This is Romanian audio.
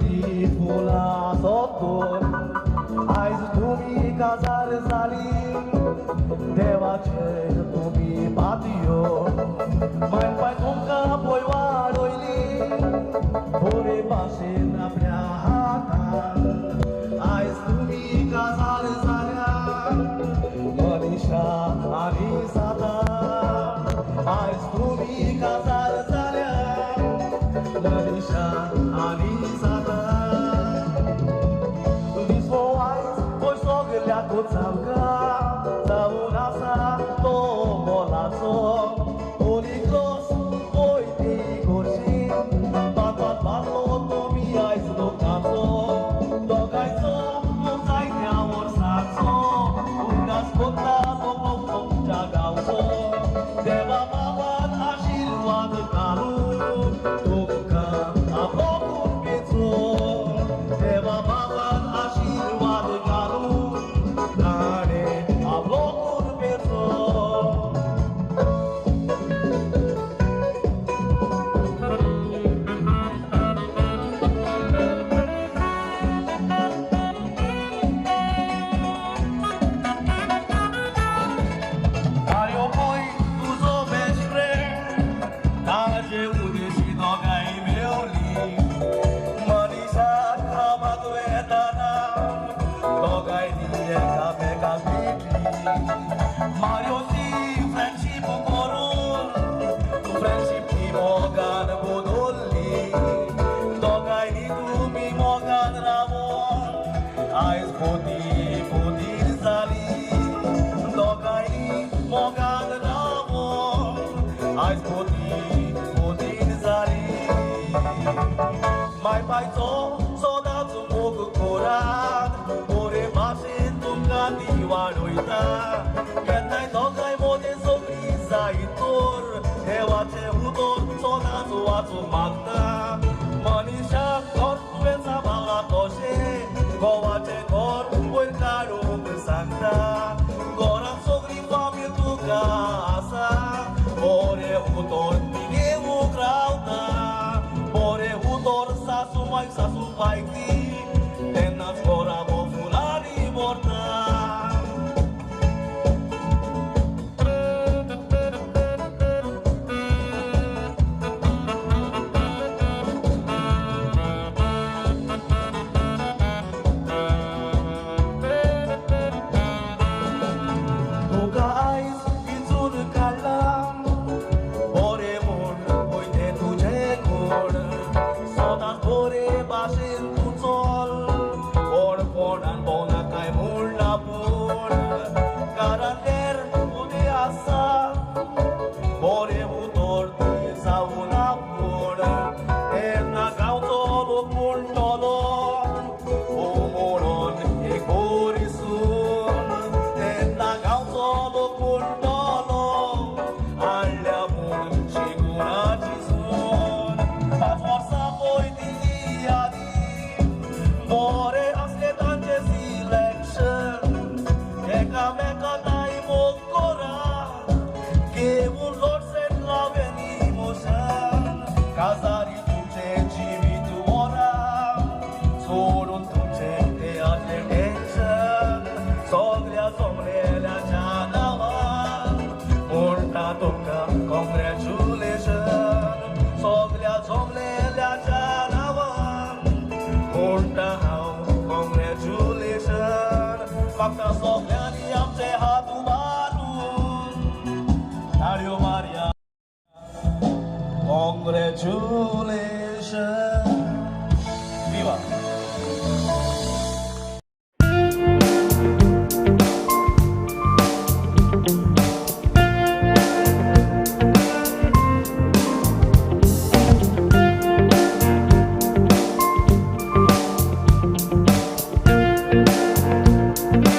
beautiful sotul. Azi तुम्ही काजार झाली देवाचे तुम्ही पातियो माय पाय तुमका पोय वाढोयली भोरे पाशेन आपल्या हातात आज तुम्ही काजार झाल्या मनीषा आणि साधा आज तुम्ही काजार झाल्या मनीषा आणि साधा Kucamka, zaunasa, to bolaco, olikos, oi ti gorsin, bat barlo to mi ais do kapso, do gaiso, montai ne amor sakso, unas kota do pom jagauso, deva babat ashirwad kalu, tukka abokun petso, deva babat ashirwad kalu. Mario si friendship korun, friendship ni mogan bodolli, dogai ni tumi mogan ramon, ais podi zali, dogai ni mogan ramon, ais podi zali. Mai pai so da tu mogu koran, ore basin tunga diwadoita. Magda, Manisha, God, when Sabala Toshe, go at a God, when Caro Santa, Gora Sogri Fami to Casa, Ore Utor, Neu Grauta, Ore Utor, Sasu Mike, Sasu Mike, then that's Gora Bofulani Morta. Congratulations.